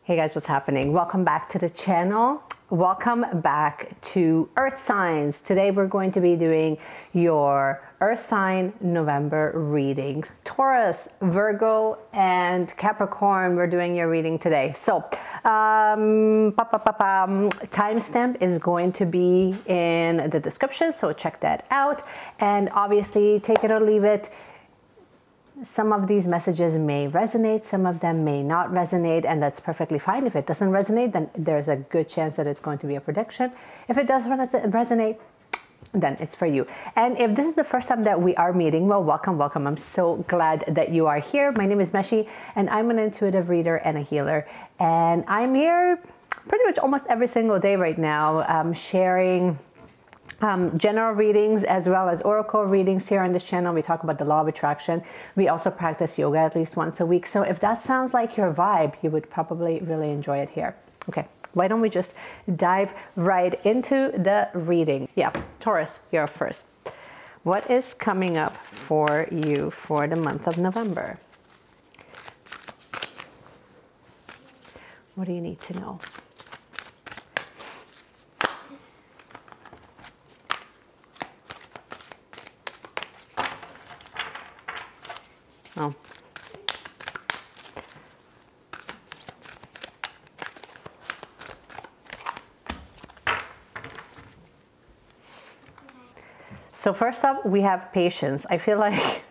Hey guys, what's happening? Welcome back to the channel. Welcome back to Earth Signs. Today we're going to be doing your Earth sign November readings. Taurus, Virgo, and Capricorn, we're doing your reading today. So, timestamp is going to be in the description, so check that out. And obviously, take it or leave it. Some of these messages may resonate, some of them may not resonate, and that's perfectly fine. If it doesn't resonate, then there's a good chance that it's going to be a prediction. If it does resonate, then it's for you. And if this is the first time that we are meeting, well, welcome, welcome. I'm so glad that you are here. My name is Meshi, and I'm an intuitive reader and a healer. And I'm here pretty much almost every single day right now, sharing general readings as well as oracle readings here on this channel. We talk about the law of attraction. We also practice yoga at least once a week. So if that sounds like your vibe, you would probably really enjoy it here. Okay, why don't we just dive right into the reading? Yeah, Taurus, you're first. What is coming up for you for the month of November? What do you need to know? Oh. So first up, we have patience. I feel like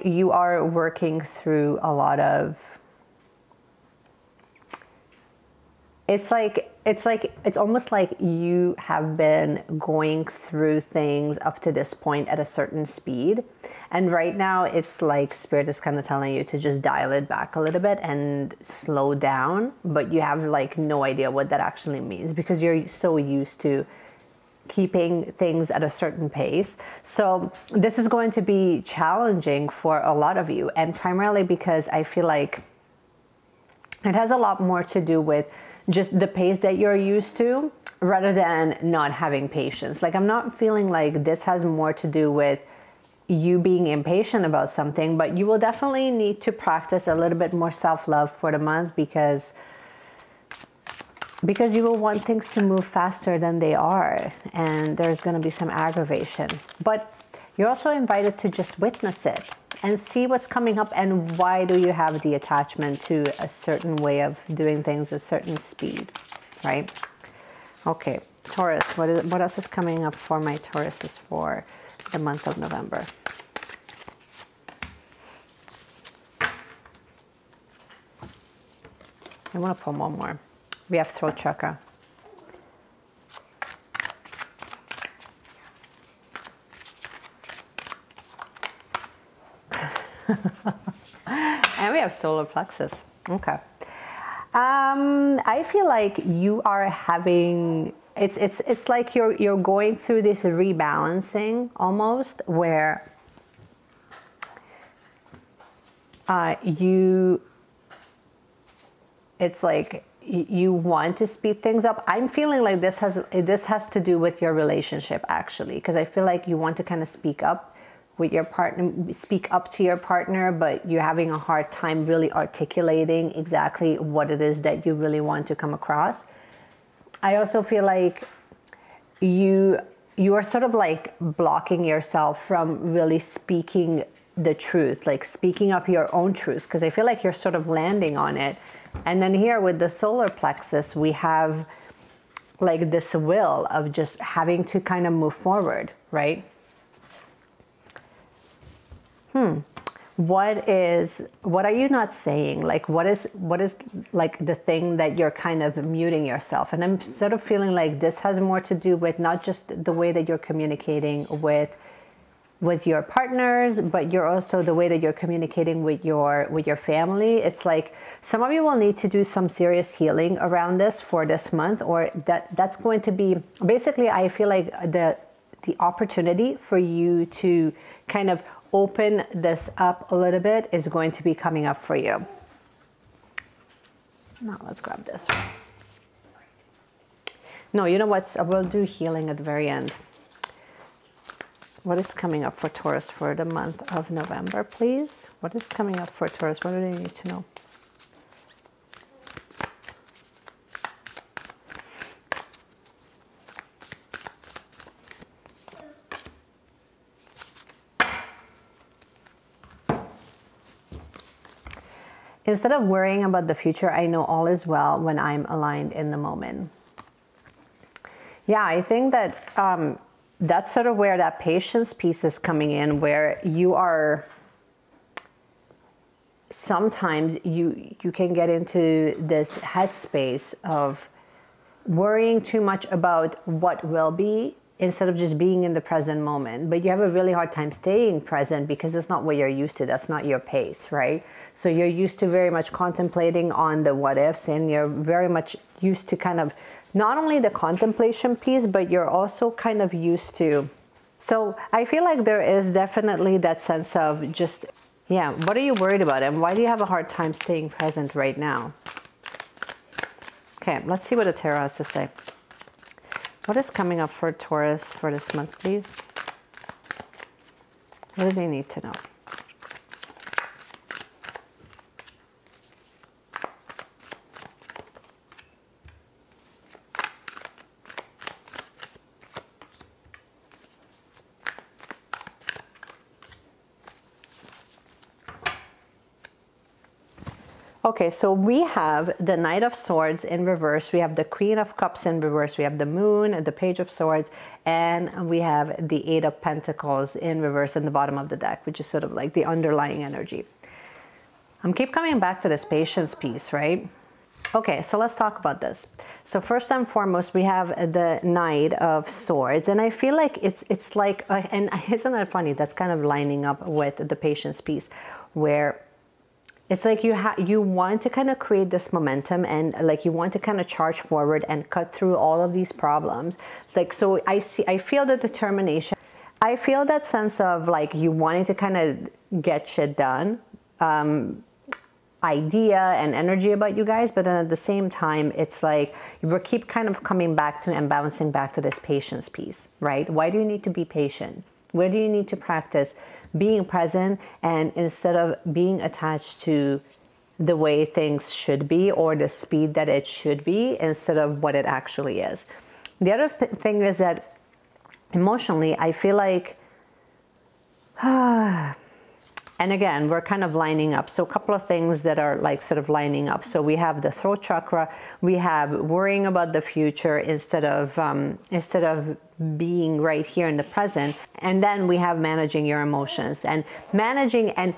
you are working through a lot of, it's almost like you have been going through things up to this point at a certain speed. And right now it's like Spirit is kind of telling you to just dial it back a little bit and slow down, but you have like no idea what that actually means because you're so used to keeping things at a certain pace. So this is going to be challenging for a lot of you, and primarily because I feel like it has a lot more to do with just the pace that you're used to rather than not having patience. Like, I'm not feeling like this has more to do with you being impatient about something, but you will definitely need to practice a little bit more self-love for the month because you will want things to move faster than they are, and there's going to be some aggravation. But you're also invited to just witness it and see what's coming up and why do you have the attachment to a certain way of doing things, a certain speed, right? Okay, Taurus, what else is coming up for my Tauruses for the month of November? I want to pull one more. We have throat chakra. And we have solar plexus. Okay. I feel like you are having, it's like you're going through this rebalancing almost, where it's like you want to speed things up. I'm feeling like this has to do with your relationship, actually, because I feel like you want to kind of speak up with your partner, speak up to your partner, but you're having a hard time really articulating exactly what it is that you really want to come across. I also feel like you are sort of like blocking yourself from really speaking the truth, like speaking up your own truth, because I feel like you're sort of landing on it. And then here with the solar plexus, we have like this will of just having to kind of move forward, right? What are you not saying? Like, what is like the thing that you're kind of muting yourself? And I'm sort of feeling like this has more to do with not just the way that you're communicating with your partners, but you're also the way that you're communicating with your family. It's like some of you will need to do some serious healing around this for this month, or that's going to be basically, I feel like the opportunity for you to kind of open this up a little bit is going to be coming up for you. Now let's grab this one. No, you know what? We'll do healing at the very end. What is coming up for Taurus for the month of November, please? What is coming up for Taurus? What do they need to know? Instead of worrying about the future, I know all is well when I'm aligned in the moment. Yeah, I think that that's sort of where that patience piece is coming in, where you are, sometimes you can get into this headspace of worrying too much about what will be instead of just being in the present moment. But you have a really hard time staying present because it's not what you're used to. That's not your pace, right? So you're used to very much contemplating on the what ifs, and you're very much used to kind of not only the contemplation piece, but you're also kind of used to. So I feel like there is definitely that sense of just, yeah, what are you worried about? And why do you have a hard time staying present right now? Okay, let's see what the tarot has to say. What is coming up for Taurus for this month, please? What do they need to know? Okay, so we have the Knight of Swords in reverse, we have the Queen of Cups in reverse, we have the Moon, the Page of Swords, and we have the Eight of Pentacles in reverse in the bottom of the deck, which is sort of like the underlying energy. I'm keep coming back to this patience piece, right? Okay, so let's talk about this. So first and foremost, we have the Knight of Swords, and I feel like it's like, and isn't that funny? That's kind of lining up with the patience piece, where it's like you want to kind of create this momentum, and like you want to kind of charge forward and cut through all of these problems. Like, so I feel the determination. I feel that sense of like you wanting to kind of get shit done, idea and energy about you guys, but then at the same time, it's like we keep kind of coming back to and bouncing back to this patience piece, right? Why do you need to be patient? Where do you need to practice being present, and instead of being attached to the way things should be or the speed that it should be instead of what it actually is? The other thing is that emotionally, I feel like, and again, we're kind of lining up. So a couple of things that are like sort of lining up. So we have the throat chakra, we have worrying about the future instead of being right here in the present. And then we have managing your emotions and managing, and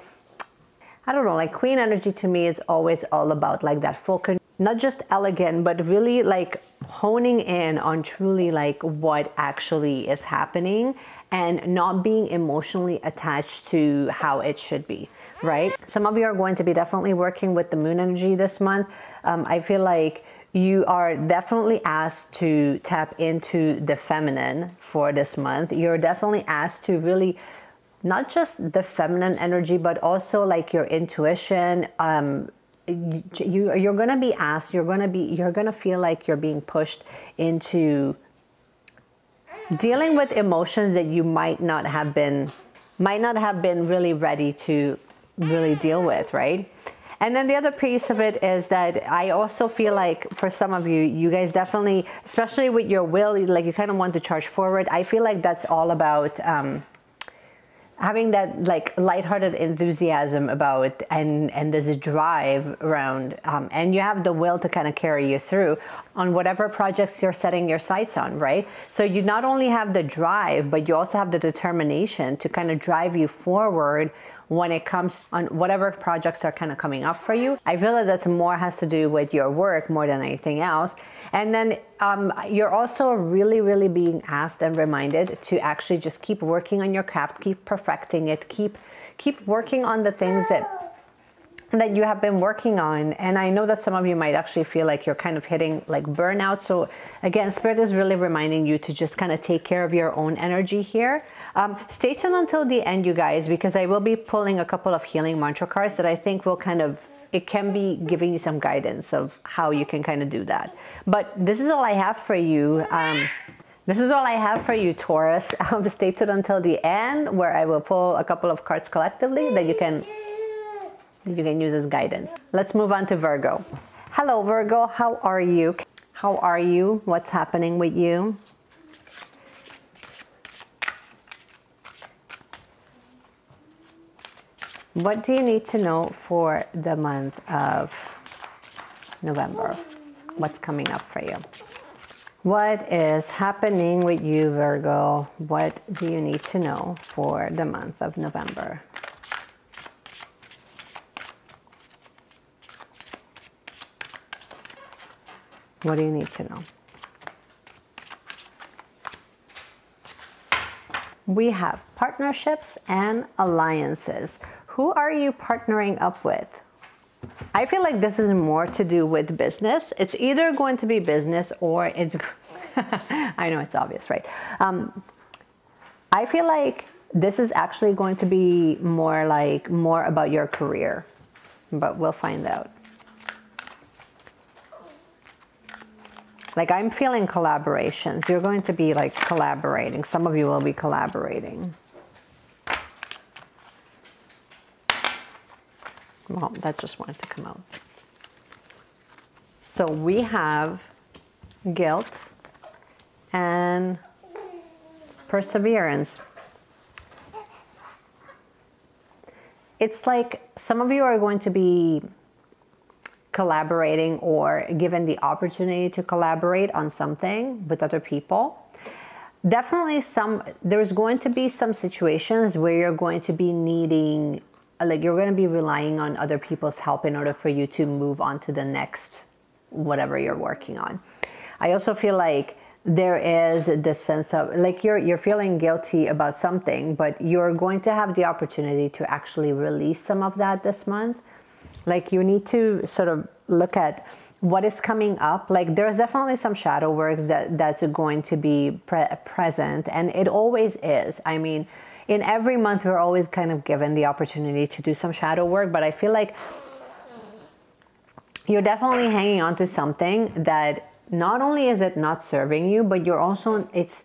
I don't know, like Queen energy to me is always all about like that focus, not just elegant, but really like honing in on truly like what actually is happening and not being emotionally attached to how it should be, right? Some of you are going to be definitely working with the Moon energy this month. I feel like you are definitely asked to tap into the feminine for this month. You're definitely asked to really, not just the feminine energy, but also like your intuition. You're going to be asked, you're going to feel like you're being pushed into dealing with emotions that you might not have been really ready to really deal with, right? And then the other piece of it is that I also feel like for some of you, you guys definitely, especially with your will, like you kind of want to charge forward. I feel like that's all about having that like lighthearted enthusiasm about and this drive around, and you have the will to kind of carry you through on whatever projects you're setting your sights on, right? So you not only have the drive, but you also have the determination to kind of drive you forward when it comes on whatever projects are kind of coming up for you. I feel that that's more has to do with your work more than anything else. And then you're also really, really being asked and reminded to actually just keep working on your craft, keep perfecting it, keep working on the things that you have been working on. And I know that some of you might actually feel like you're kind of hitting like burnout. So again, Spirit is really reminding you to just kind of take care of your own energy here. Stay tuned until the end, you guys, because I will be pulling a couple of healing mantra cards that I think will kind of, it can be giving you some guidance of how you can kind of do that. But this is all I have for you. This is all I have for you, Taurus. Stay tuned until the end, where I will pull a couple of cards collectively that you can use as guidance. Let's move on to Virgo. Hello, Virgo. How are you? How are you? What's happening with you? What do you need to know for the month of November? What's coming up for you? What is happening with you, Virgo? What do you need to know for the month of November? What do you need to know? We have partnerships and alliances. Who are you partnering up with? I feel like this is more to do with business. It's either going to be business or it's, I know it's obvious, right? I feel like this is actually going to be more about your career, but we'll find out. Like I'm feeling collaborations. You're going to be like collaborating. Some of you will be collaborating. Well, that just wanted to come out. So we have guilt and perseverance. It's like some of you are going to be collaborating or given the opportunity to collaborate on something with other people. Definitely there's going to be some situations where you're going to be needing, like you're going to be relying on other people's help in order for you to move on to the next whatever you're working on. I also feel like there is this sense of like you're feeling guilty about something, but you're going to have the opportunity to actually release some of that this month. Like you need to sort of look at what is coming up. Like there's definitely some shadow work that's going to be present, and it always is. I mean, in every month we're always kind of given the opportunity to do some shadow work, but I feel like you're definitely hanging on to something that not only is it not serving you, but you're also, it's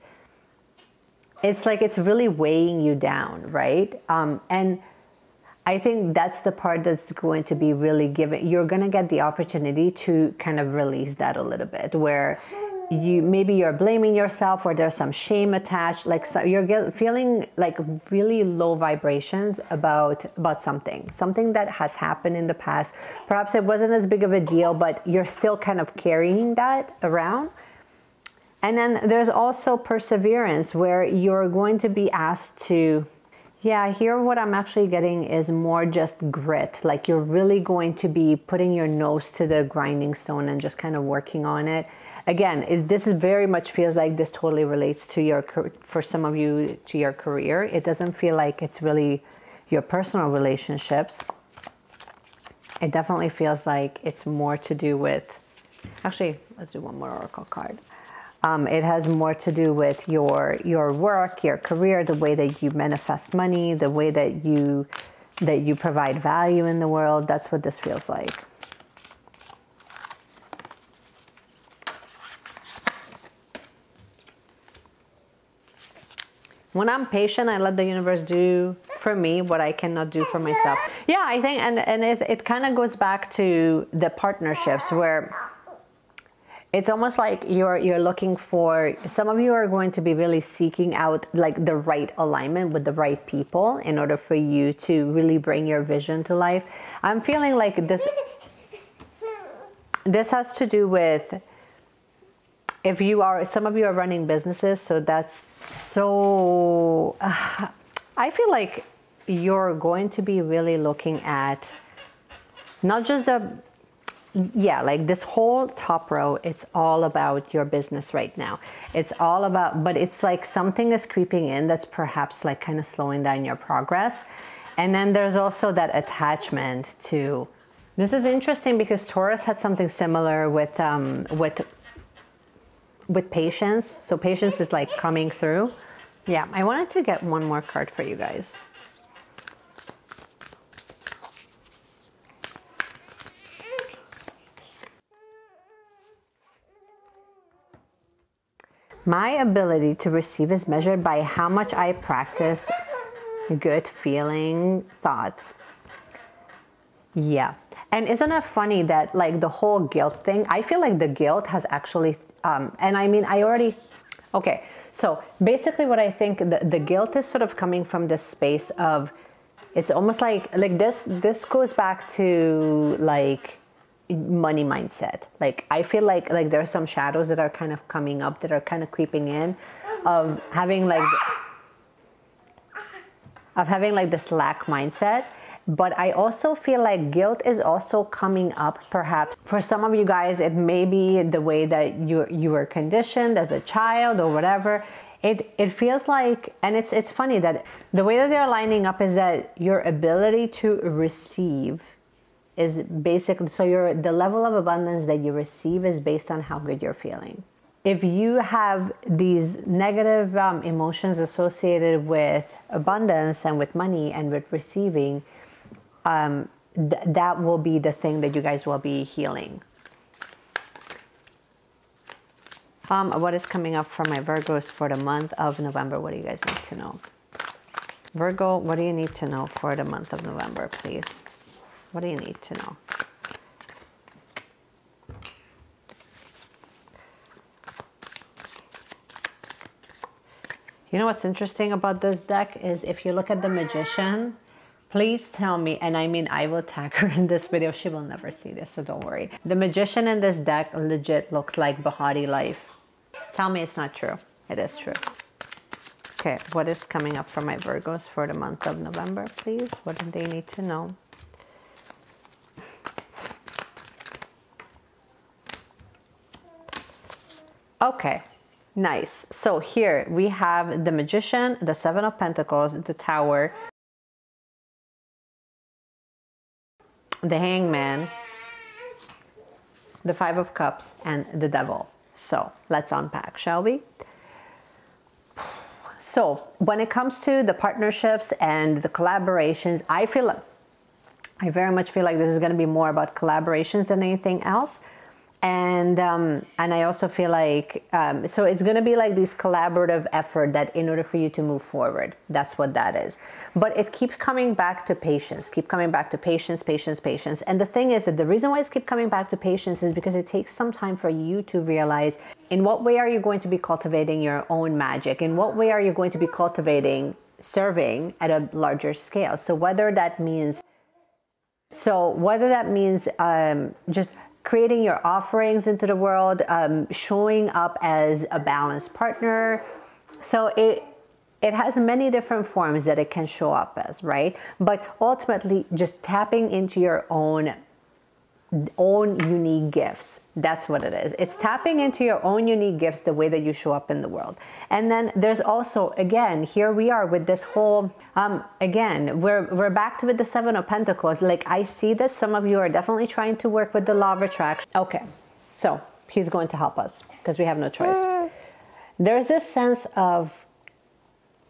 like it's really weighing you down, right? And I think that's the part that's going to be really given. You're going to get the opportunity to kind of release that a little bit, where maybe you're blaming yourself, or there's some shame attached, like so you're feeling like really low vibrations about something that has happened in the past. Perhaps it wasn't as big of a deal, but you're still kind of carrying that around. And then there's also perseverance, where you're going to be asked to, yeah, here what I'm actually getting is more just grit. Like you're really going to be putting your nose to the grinding stone and just kind of working on it. Again, this is very much feels like this totally relates to for some of you, to your career. It doesn't feel like it's really your personal relationships. It definitely feels like it's more to do with, actually, let's do one more oracle card. It has more to do with your work, your career, the way that you manifest money, the way that you provide value in the world. That's what this feels like. When I'm patient, I let the universe do for me what I cannot do for myself. Yeah, I think, and it kind of goes back to the partnerships, where it's almost like you're looking for, some of you are going to be really seeking out like the right alignment with the right people in order for you to really bring your vision to life. I'm feeling like this has to do with, if some of you are running businesses, so that's so, I feel like you're going to be really looking at not just like this whole top row, it's all about your business right now. It's all about, but it's like something is creeping in that's perhaps like kind of slowing down your progress. And then there's also that attachment to, this is interesting because Taurus had something similar with patience. So patience is like coming through. Yeah, I wanted to get one more card for you guys. My ability to receive is measured by how much I practice good feeling thoughts. Yeah. And isn't it funny that like the whole guilt thing, I feel like the guilt has actually, and I mean, okay. So basically what I think, the guilt is sort of coming from this space of It's almost like this goes back to like money mindset. Like I feel like there's some shadows that are kind of coming up, that are kind of creeping in, of having like this lack mindset. But I also feel like guilt is also coming up. Perhaps for some of you guys, it may be the way that you were conditioned as a child or whatever. It feels like, and it's funny that the way that they're lining up is that your ability to receive is basically, so the level of abundance that you receive is based on how good you're feeling. If you have these negative emotions associated with abundance and with money and with receiving, that will be the thing that you guys will be healing. What is coming up for my Virgos for the month of November? What do you guys need to know? Virgo, what do you need to know for the month of November, please? What do you need to know? You know what's interesting about this deck is if you look at the Magician, please tell me, and I mean, I will tag her in this video. She will never see this, so don't worry. The Magician in this deck legit looks like Bahati life. Tell me it's not true. It is true. Okay, what is coming up for my Virgos for the month of November, please? What do they need to know? Okay, nice. So here we have the Magician, the Seven of Pentacles, the Tower, the Hangman, the Five of Cups, and the Devil. So let's unpack, shall we? So when it comes to the partnerships and the collaborations, I very much feel like this is going to be more about collaborations than anything else. And I also feel like, so it's going to be like this collaborative effort that in order for you to move forward, that's what that is. But it keeps coming back to patience, patience, patience. And the thing is that the reason why it's keep coming back to patience is because it takes some time for you to realize in what way are you going to be cultivating your own magic? In what way are you going to be cultivating serving at a larger scale? So whether that means just creating your offerings into the world, showing up as a balanced partner. So it has many different forms that it can show up as, right? But ultimately, just tapping into your own unique gifts. That's what it is. It's tapping into your own unique gifts, the way that you show up in the world. And then there's also, again, here we are with this whole, again, we're back to with the Seven of Pentacles. Like I see that some of you are definitely trying to work with the Law of Attraction. Okay, so he's going to help us because we have no choice. There's this sense of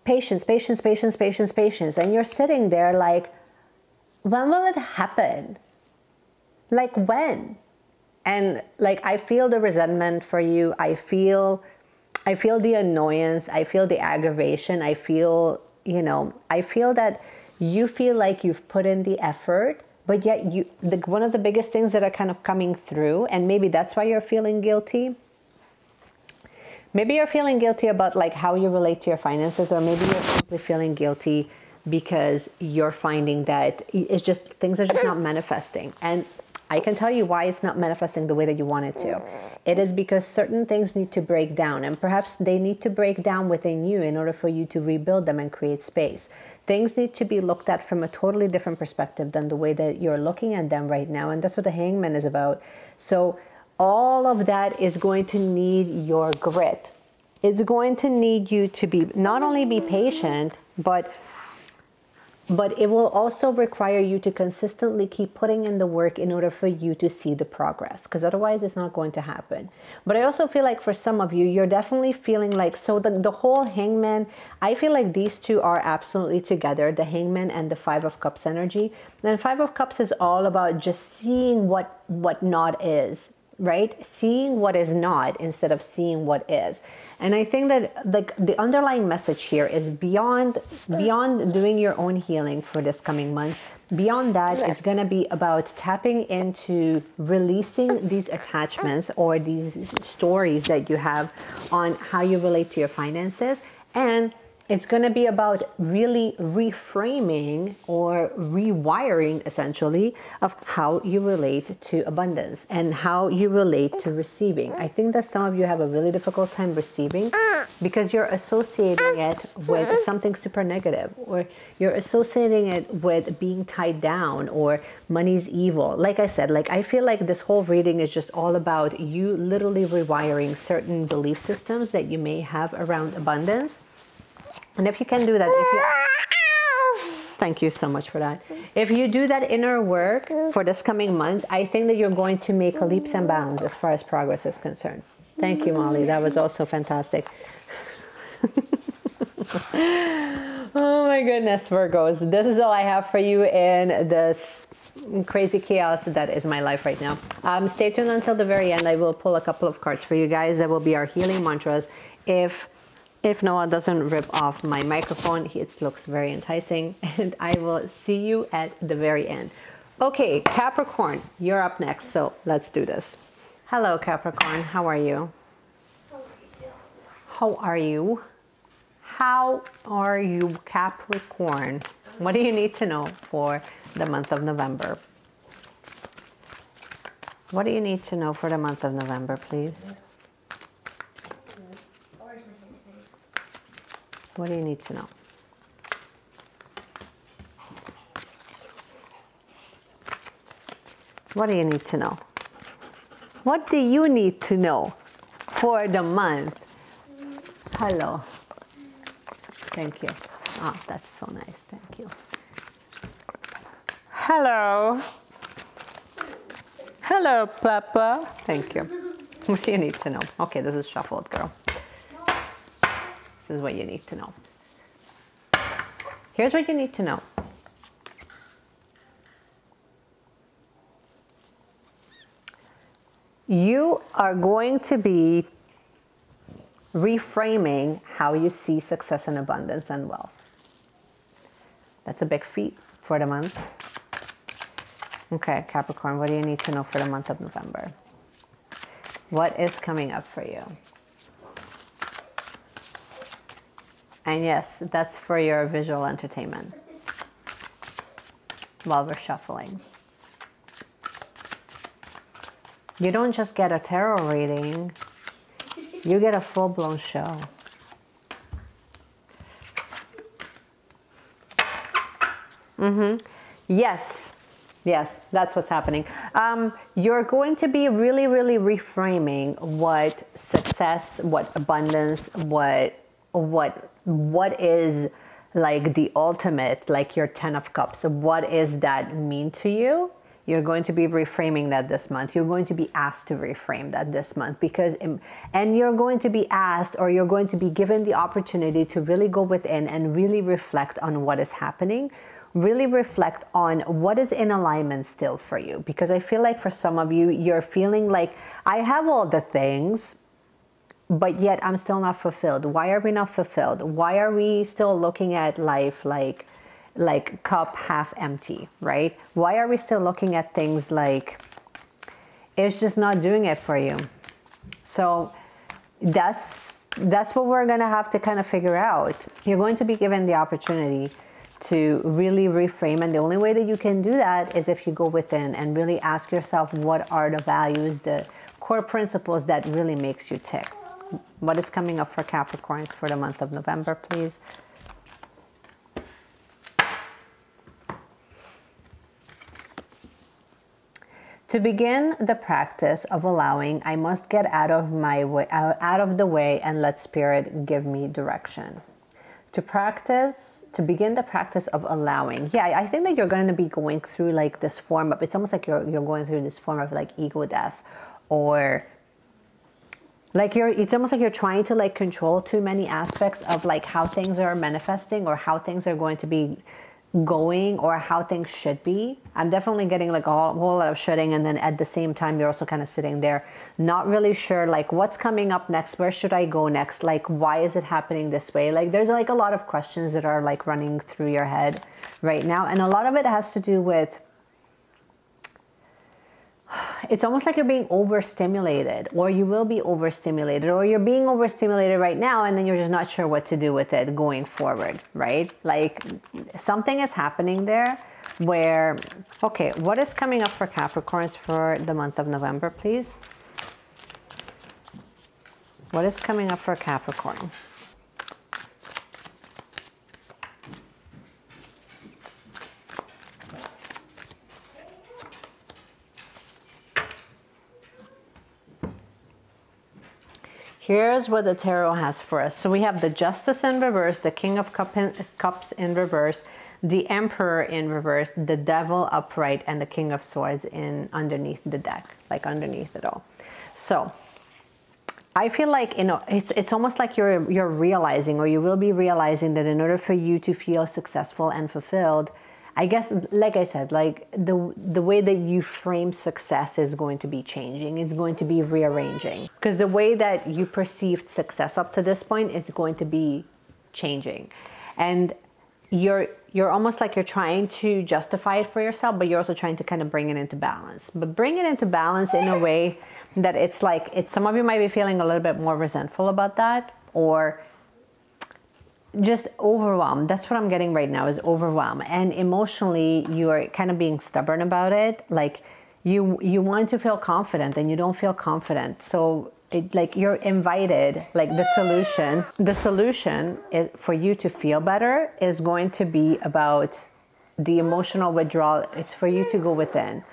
patience, patience, patience, patience, patience. And you're sitting there like, when will it happen? Like when? And like, I feel the resentment for you. I feel the annoyance. I feel the aggravation. I feel, I feel that you feel like you've put in the effort, but yet one of the biggest things that are kind of coming through, and maybe that's why you're feeling guilty. Maybe you're feeling guilty about like how you relate to your finances, or maybe you're simply feeling guilty because you're finding that it's just, things are just not manifesting. And I can tell you why it's not manifesting the way that you want it to. It is because certain things need to break down, and perhaps they need to break down within you in order for you to rebuild them and create space. Things need to be looked at from a totally different perspective than the way that you're looking at them right now. And that's what the Hangman is about. So all of that is going to need your grit. It's going to need you to be, not only be patient, but it will also require you to consistently keep putting in the work in order for you to see the progress, because otherwise it's not going to happen. But I also feel like for some of you, you're definitely feeling like, so the whole Hangman, I feel like these two are absolutely together, the Hangman and the Five of Cups energy. And Five of Cups is all about just seeing what not is, right? Seeing what is not instead of seeing what is. And I think that like the underlying message here is beyond doing your own healing for this coming month. Beyond that, it's going to be about tapping into releasing these attachments or these stories that you have on how you relate to your finances. And It's going to be about really reframing or rewiring, essentially, of how you relate to abundance and how you relate to receiving. I think that some of you have a really difficult time receiving because you're associating it with something super negative, or you're associating it with being tied down, or money's evil. Like I said, like I feel like this whole reading is just all about you literally rewiring certain belief systems that you may have around abundance. And if you can do that, thank you so much for that. If you do that inner work for this coming month, I think that you're going to make leaps and bounds as far as progress is concerned. Thank you, Molly. That was also fantastic. Oh my goodness, Virgos. This is all I have for you in this crazy chaos that is my life right now. Stay tuned until the very end. I will pull a couple of cards for you guys. That will be our healing mantras. If Noah doesn't rip off my microphone, it looks very enticing, and I will see you at the very end. Okay, Capricorn, you're up next, so let's do this. Hello, Capricorn, how are you? How are you? How are you, Capricorn? What do you need to know for the month of November? What do you need to know for the month of November, please? What do you need to know? What do you need to know? What do you need to know for the month? Hello. Thank you. Oh, that's so nice. Thank you. Hello. Hello, Papa. Thank you. What do you need to know? Okay, this is shuffled, girl. This is what you need to know. Here's what you need to know. You are going to be reframing how you see success and abundance and wealth. That's a big feat for the month. Okay, Capricorn, what do you need to know for the month of November? What is coming up for you? And yes, that's for your visual entertainment while we're shuffling. You don't just get a tarot reading, you get a full-blown show. Yes, that's what's happening. You're going to be really, really reframing what success, what abundance, what is like the ultimate, like your 10 of Cups. What does that mean to you? You're going to be reframing that this month. You're going to be asked to reframe that this month because, and you're going to be asked, or you're going to be given the opportunity to really go within and really reflect on what is happening. Really reflect on what is in alignment still for you. Because I feel like for some of you, you're feeling like, I have all the things, but yet I'm still not fulfilled. Why are we not fulfilled? Why are we still looking at life like cup half empty, right? Why are we still looking at things like it's just not doing it for you? So that's what we're gonna have to kind of figure out. You're going to be given the opportunity to really reframe, and the only way that you can do that is if you go within and really ask yourself, what are the values, the core principles that really makes you tick? What is coming up for Capricorns for the month of November, please? To begin the practice of allowing, I must get out of the way and let Spirit give me direction. To begin the practice of allowing. Yeah, I think that you're going to be going through like this form of, it's almost like you're going through this form of like ego death, or like it's almost like you're trying to like control too many aspects of like how things are manifesting, or how things are going to be going, or how things should be. I'm definitely getting like a whole lot of shoulding, and then at the same time you're also kind of sitting there not really sure like what's coming up next, where should I go next, like why is it happening this way? Like there's like a lot of questions that are like running through your head right now, and a lot of it has to do with it's almost like you're being overstimulated, or you will be overstimulated, or you're being overstimulated right now and then you're just not sure what to do with it going forward, right? Like something is happening there where, okay, what is coming up for Capricorns for the month of November, please? What is coming up for Capricorn? Here's what the tarot has for us. So we have the Justice in reverse, the King of Cups in reverse, the Emperor in reverse, the Devil upright, and the King of Swords in underneath the deck, like underneath it all. So I feel like, you know, it's almost like you're realizing, or you will be realizing, that in order for you to feel successful and fulfilled, I guess, like I said, like the way that you frame success is going to be changing. It's going to be rearranging, because the way that you perceived success up to this point is going to be changing. And you're almost like you're trying to justify it for yourself, but you're also trying to kind of bring it into balance. But bring it into balance in a way that it's like, some of you might be feeling a little bit more resentful about that, or just overwhelmed. That's what I'm getting right now, is overwhelmed. And emotionally, you are kind of being stubborn about it. Like you want to feel confident and you don't feel confident. So like you're invited, like the solution is, for you to feel better, is going to be about the emotional withdrawal. It's for you to go within.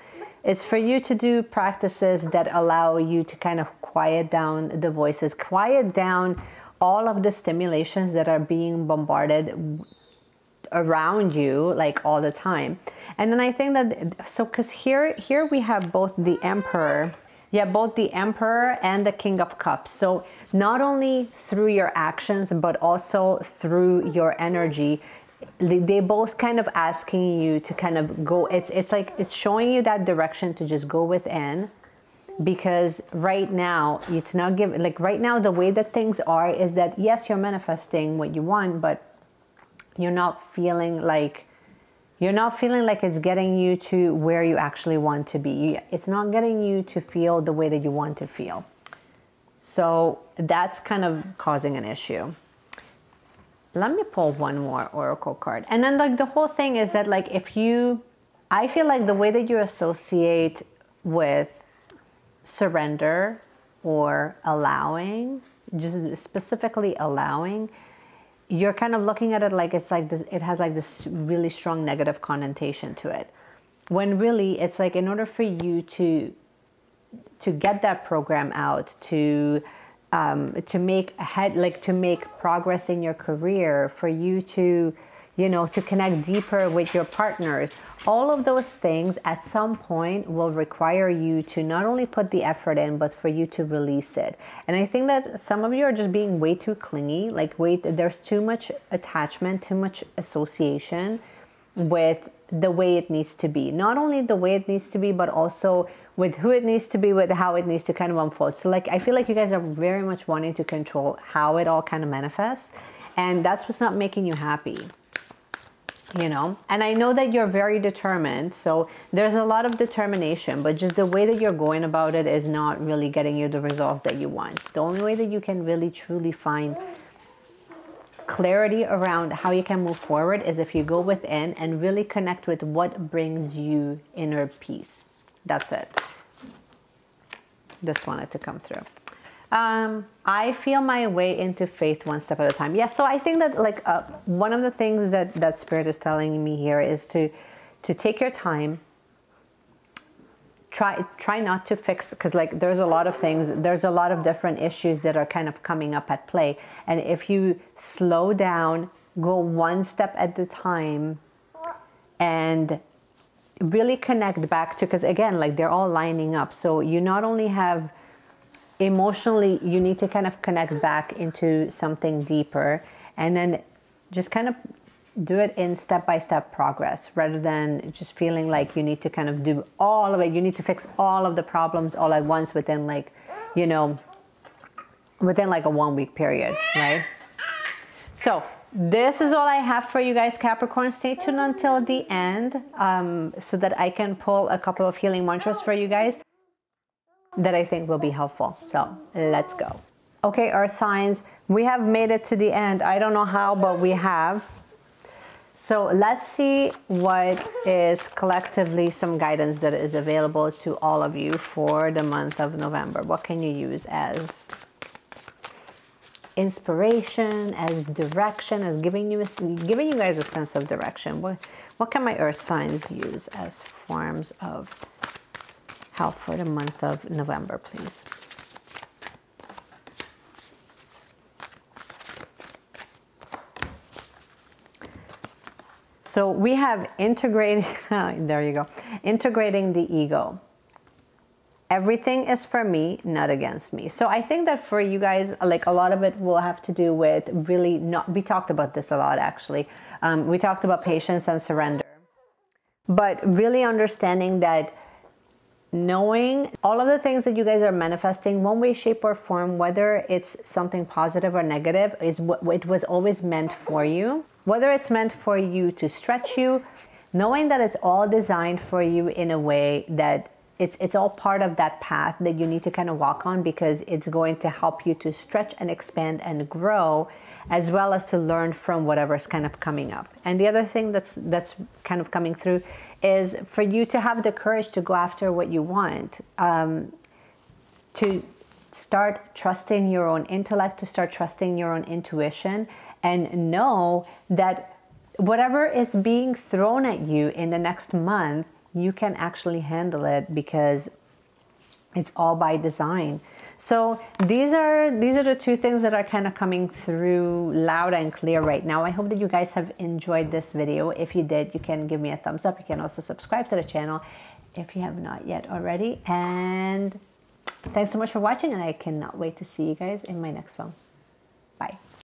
It's for you to do practices that allow you to kind of quiet down the voices, quiet down all of the stimulations that are being bombarded around you, like all the time. And then I think that, so because here we have both the Emperor, both the Emperor and the King of Cups. So not only through your actions, but also through your energy, they both kind of asking you to kind of go, it's like, it's showing you that direction to just go within. Because right now, it's not given, like right now, the way that things are is that, yes, you're manifesting what you want, but you're not feeling like it's getting you to where you actually want to be. It's not getting you to feel the way that you want to feel. So that's kind of causing an issue. Let me pull one more oracle card. And then like the whole thing is that, like, I feel like the way that you associate with surrender or allowing, just specifically allowing, you're kind of looking at it like it's like this, it has like this really strong negative connotation to it, when really it's like, in order for you to get that program out, to make to make progress in your career, for you to, you know, to connect deeper with your partners, all of those things at some point will require you to not only put the effort in, but for you to release it. And I think that some of you are just being way too clingy, like there's too much attachment, too much association with the way it needs to be. Not only the way it needs to be, but also with who it needs to be, with how it needs to kind of unfold. So like, I feel like you guys are very much wanting to control how it all kind of manifests. And that's what's not making you happy. You know, and I know that you're very determined, so there's a lot of determination, but just the way that you're going about it is not really getting you the results that you want. The only way that you can really truly find clarity around how you can move forward is if you go within and really connect with what brings you inner peace. That's it. This wanted to come through. I feel my way into faith one step at a time. Yeah, so I think that like one of the things that Spirit is telling me here is to take your time. Try not to fix, because like there's a lot of things, there's a lot of different issues that are kind of coming up at play. And if you slow down, go one step at a time, and really connect back to, because again, like they're all lining up. So you not only have emotionally, you need to kind of connect back into something deeper, and then just kind of do it in step-by-step progress, rather than just feeling like you need to kind of do all of it. You need to fix all of the problems all at once within, like, you know, within like a 1 week period, right? So this is all I have for you guys, Capricorn. Stay tuned until the end so that I can pull a couple of healing mantras for you guys. that I think will be helpful. So let's go. Okay, Earth signs, we have made it to the end. I don't know how, but we have. So let's see what is collectively some guidance that is available to all of you for the month of November. What can you use as inspiration, as direction, as giving you guys a sense of direction? What can my Earth signs use as forms of help for the month of November, please? So we have integrating, there you go, integrating the ego. Everything is for me, not against me. So I think that for you guys, like a lot of it will have to do with really not, we talked about this a lot actually. We talked about patience and surrender, but really understanding that knowing all of the things that you guys are manifesting one way, shape or form, whether it's something positive or negative, is what it was always meant for you. Whether it's meant for you to stretch you, knowing that it's all designed for you in a way that it's all part of that path that you need to kind of walk on, because it's going to help you to stretch and expand and grow, as well as to learn from whatever's kind of coming up. And the other thing that's kind of coming through is for you to have the courage to go after what you want, to start trusting your own intellect, to start trusting your own intuition, and know that whatever is being thrown at you in the next month, you can actually handle it, because it's all by design. So these are the two things that are kind of coming through loud and clear right now. I hope that you guys have enjoyed this video. If you did, you can give me a thumbs up. You can also subscribe to the channel if you have not yet already. And thanks so much for watching, and I cannot wait to see you guys in my next one.